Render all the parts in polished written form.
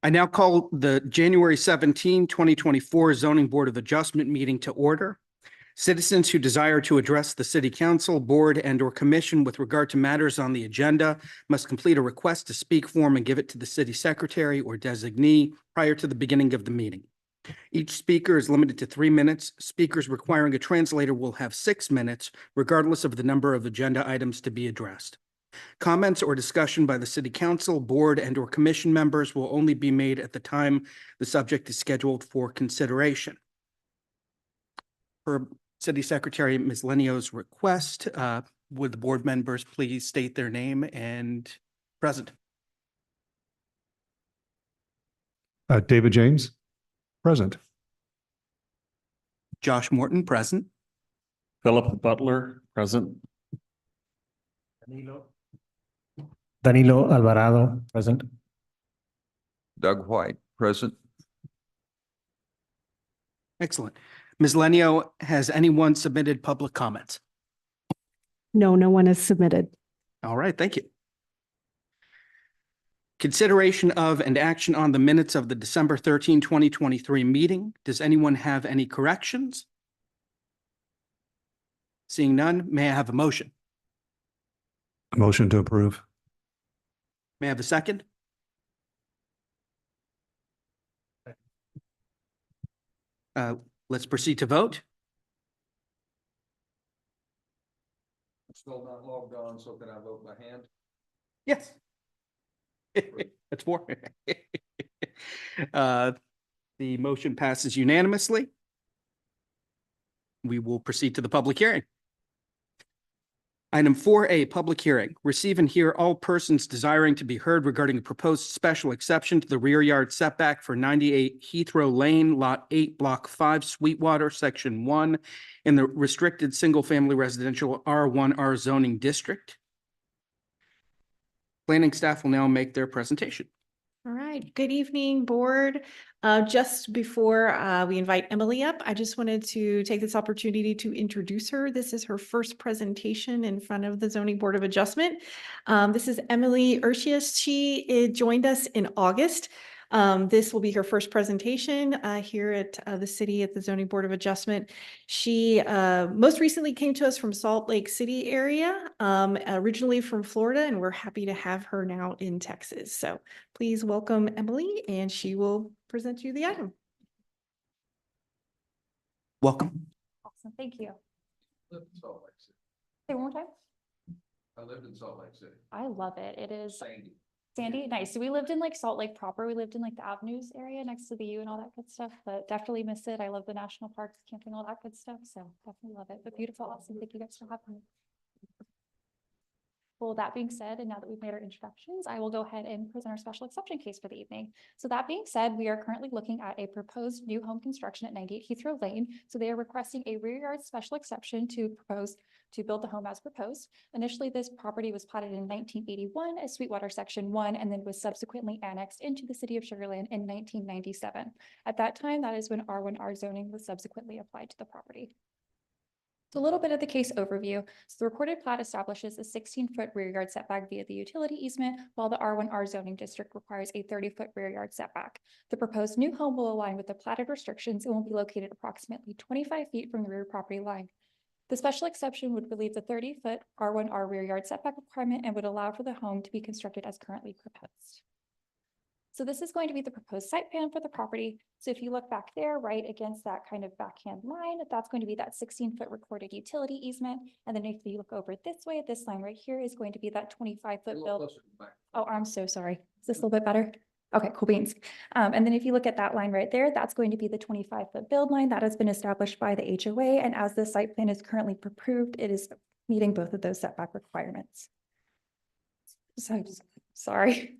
I now call the January 17, 2024 Zoning Board of Adjustment meeting to order. Citizens who desire to address the City Council, Board, and/or Commission with regard to matters on the agenda must complete a request to speak form and give it to the City Secretary or designee prior to the beginning of the meeting. Each speaker is limited to 3 minutes. Speakers requiring a translator will have 6 minutes, regardless of the number of agenda items to be addressed. Comments or discussion by the City Council, Board, and/or Commission members will only be made at the time the subject is scheduled for consideration. Per City Secretary Ms. Lenio's request, would the board members please state their name and present? David James, present. Josh Morton, present. Philip Butler, present. Danilo Alvarado, present. Doug White, present. Excellent. Ms. Lenio, has anyone submitted public comments? No, no one has submitted. All right, thank you. Consideration of and action on the minutes of the December 13, 2023 meeting. Does anyone have any corrections? Seeing none, may I have a motion? Motion to approve. May I have a second? Let's proceed to vote. I'm still not logged on, so can I vote by hand? Yes. That's 4. The motion passes unanimously. We will proceed to the public hearing. Item 4A, public hearing. Receive and hear all persons desiring to be heard regarding a proposed special exception to the rear yard setback for 98 Heathrow Lane, Lot 8, Block 5, Sweetwater, Section 1, in the restricted single-family residential R1R zoning district. Planning staff will now make their presentation. All right. Good evening, board. Just before we invite Emily up, I just wanted to take this opportunity to introduce her. This is her first presentation in front of the Zoning Board of Adjustment. This is Emily Ursius. She joined us in August. This will be her first presentation here at the city at the Zoning Board of Adjustment. She most recently came to us from Salt Lake City area, originally from Florida, and we're happy to have her now in Texas. So please welcome Emily, and she will present you the item. Welcome. Awesome, thank you. Lived in Salt Lake City. Say one more time. I lived in Salt Lake City. I love it. It is Sandy. Sandy, nice. So we lived in like Salt Lake proper. We lived in like the Avenues area next to the U and all that good stuff, but definitely miss it. I love the national parks, camping, all that good stuff. So definitely love it, but beautiful. Awesome. Thank you guys for having me. Well, that being said, and now that we've made our introductions, I will go ahead and present our special exception case for the evening. So that being said, we are currently looking at a proposed new home construction at 98 Heathrow Lane. So they are requesting a rear yard special exception to build the home as proposed. Initially, this property was platted in 1981 as Sweetwater Section 1 and then was subsequently annexed into the city of Sugar Land in 1997. At that time, that is when R1R zoning was subsequently applied to the property. So a little bit of the case overview. So the recorded plat establishes a 16-foot rear yard setback via the utility easement, while the R1R zoning district requires a 30-foot rear yard setback. The proposed new home will align with the platted restrictions and will be located approximately 25 feet from the rear property line. The special exception would relieve the 30-foot R1R rear yard setback requirement and would allow for the home to be constructed as currently proposed. So this is going to be the proposed site plan for the property. So if you look back there, right against that kind of backhand line, that's going to be that 16-foot recorded utility easement. And then if you look over this way, this line right here is going to be that 25-foot build. Oh, I'm so sorry. Is this a little bit better? Okay, cool beans. And then if you look at that line right there, that's going to be the 25-foot build line that has been established by the HOA. And as the site plan is currently approved, it is meeting both of those setback requirements. So sorry.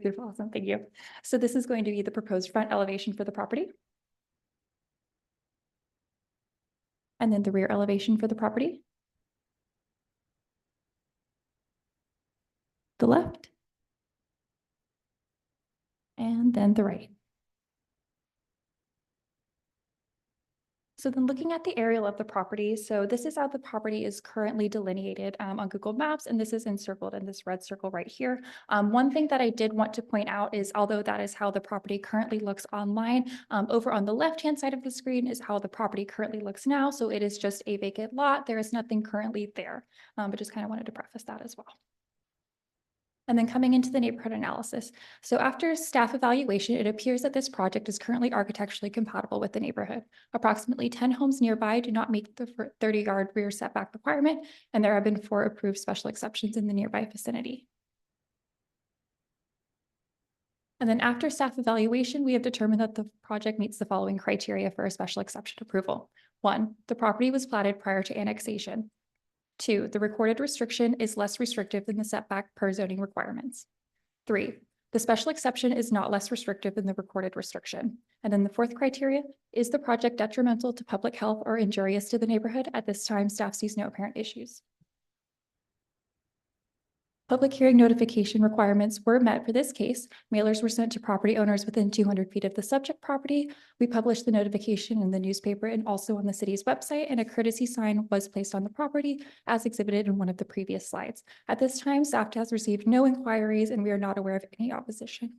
Beautiful, awesome, thank you. So this is going to be the proposed front elevation for the property. And then the rear elevation for the property. The left. And then the right. So then looking at the aerial of the property, so this is how the property is currently delineated on Google Maps, and this is encircled in this red circle right here. One thing that I did want to point out is although that is how the property currently looks online, over on the left-hand side of the screen is how the property currently looks now. So it is just a vacant lot. There is nothing currently there, but just kind of wanted to preface that as well. And then coming into the neighborhood analysis. So after staff evaluation, it appears that this project is currently architecturally compatible with the neighborhood. Approximately 10 homes nearby do not meet the 30-yard rear setback requirement, and there have been 4 approved special exceptions in the nearby vicinity. And then after staff evaluation, we have determined that the project meets the following criteria for a special exception approval. 1, the property was platted prior to annexation. 2, the recorded restriction is less restrictive than the setback per zoning requirements. 3, the special exception is not less restrictive than the recorded restriction. And then the 4th criteria, is the project detrimental to public health or injurious to the neighborhood? At this time, staff sees no apparent issues. Public hearing notification requirements were met for this case. Mailers were sent to property owners within 200 feet of the subject property. We published the notification in the newspaper and also on the city's website, and a courtesy sign was placed on the property as exhibited in one of the previous slides. At this time, staff has received no inquiries and we are not aware of any opposition.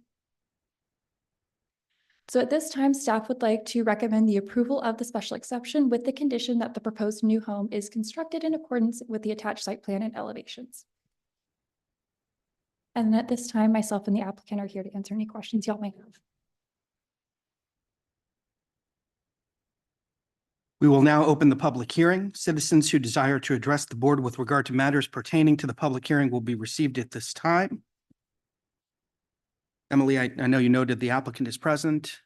So at this time, staff would like to recommend the approval of the special exception with the condition that the proposed new home is constructed in accordance with the attached site plan and elevations. And at this time, myself and the applicant are here to answer any questions y'all may have. We will now open the public hearing. Citizens who desire to address the board with regard to matters pertaining to the public hearing will be received at this time. Emily, I know you noted the applicant is present.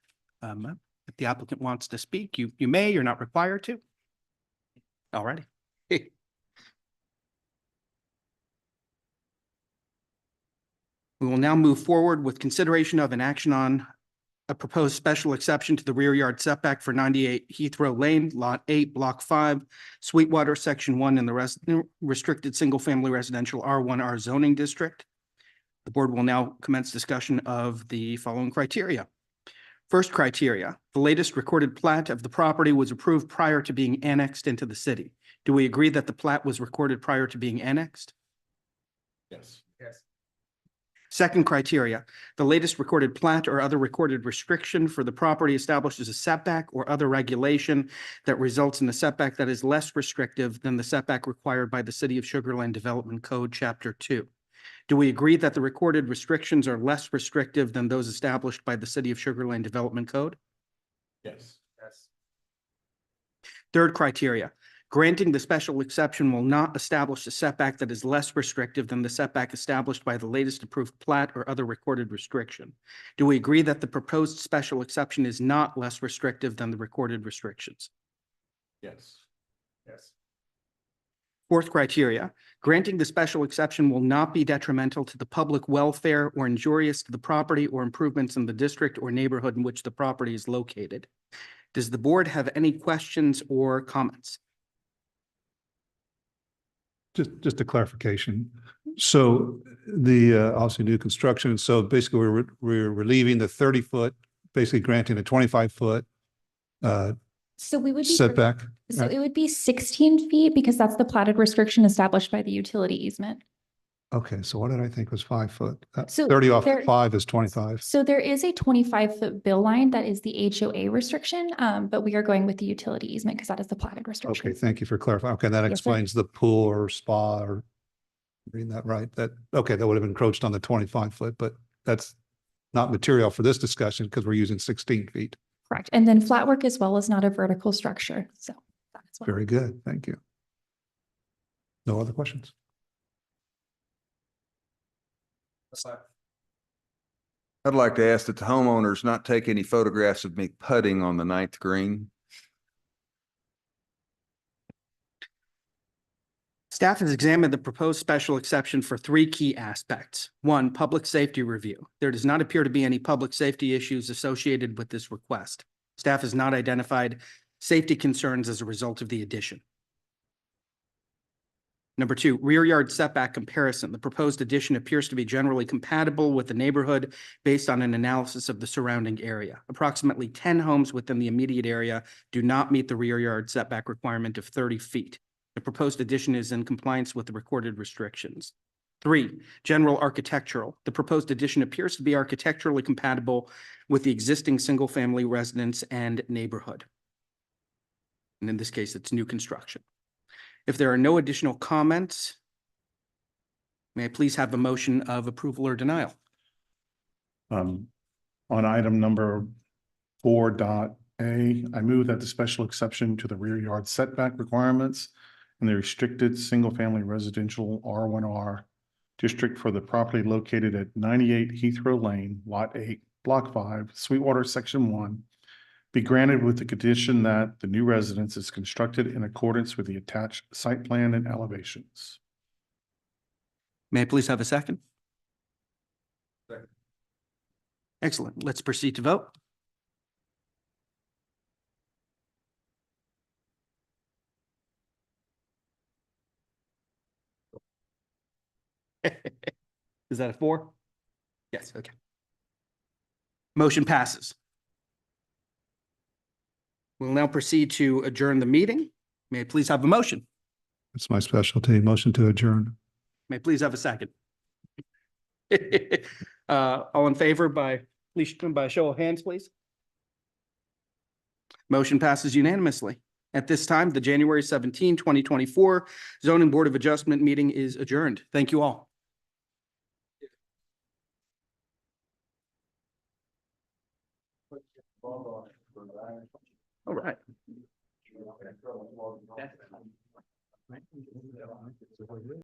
If the applicant wants to speak, you may, you're not required to. All righty. We will now move forward with consideration of an action on a proposed special exception to the rear yard setback for 98 Heathrow Lane, Lot 8, Block 5, Sweetwater, Section 1 in the restricted single-family residential R1R zoning district. The board will now commence discussion of the following criteria. First criteria, the latest recorded plat of the property was approved prior to being annexed into the city. Do we agree that the plat was recorded prior to being annexed? Yes. Yes. Second criteria, the latest recorded plat or other recorded restriction for the property establishes a setback or other regulation that results in a setback that is less restrictive than the setback required by the City of Sugar Land Development Code, Chapter 2. Do we agree that the recorded restrictions are less restrictive than those established by the City of Sugar Land Development Code? Yes. Yes. Third criteria, granting the special exception will not establish a setback that is less restrictive than the setback established by the latest approved plat or other recorded restriction. Do we agree that the proposed special exception is not less restrictive than the recorded restrictions? Yes. Yes. Fourth criteria, granting the special exception will not be detrimental to the public welfare or injurious to the property or improvements in the district or neighborhood in which the property is located. Does the board have any questions or comments? Just a clarification. So the obviously new construction, so basically we're relieving the 30-foot, basically granting a 25-foot So we would be. setback. So it would be 16 feet because that's the platted restriction established by the utility easement. Okay, so what did I think was 5 foot? So 30 off there- 5 is 25. So there is a 25-foot bill line that is the HOA restriction, but we are going with the utility easement because that is the platted restriction. Okay, thank you for clarifying. Okay, that Yes, sir. explains the pool or spa or reading that right. Okay, that would have encroached on the 25-foot, but that's not material for this discussion because we're using 16 feet. Correct. And then flat work as well is not a vertical structure. So that is what. Very good. Thank you. No other questions? I'd like to ask that the homeowners not take any photographs of me putting on the 9th green. Staff has examined the proposed special exception for 3 key aspects. 1, public safety review. There does not appear to be any public safety issues associated with this request. Staff has not identified safety concerns as a result of the addition. Number two, rear yard setback comparison. The proposed addition appears to be generally compatible with the neighborhood based on an analysis of the surrounding area. Approximately 10 homes within the immediate area do not meet the rear yard setback requirement of 30 feet. The proposed addition is in compliance with the recorded restrictions. Three, general architectural. The proposed addition appears to be architecturally compatible with the existing single-family residence and neighborhood. And in this case, it's new construction. If there are no additional comments, may I please have a motion of approval or denial? On item number 4.A, I move that the special exception to the rear yard setback requirements in the restricted single-family residential R1R district for the property located at 98 Heathrow Lane, Lot 8, Block 5, Sweetwater, Section 1, be granted with the condition that the new residence is constructed in accordance with the attached site plan and elevations. May I please have a second? Second. Excellent. Let's proceed to vote. Is that a 4? Yes, okay. Motion passes. We'll now proceed to adjourn the meeting. May I please have a motion? It's my specialty. Motion to adjourn. May I please have a second? All in favor please by show of hands, please. Motion passes unanimously. At this time, the January 17, 2024 Zoning Board of Adjustment meeting is adjourned. Thank you all. All right.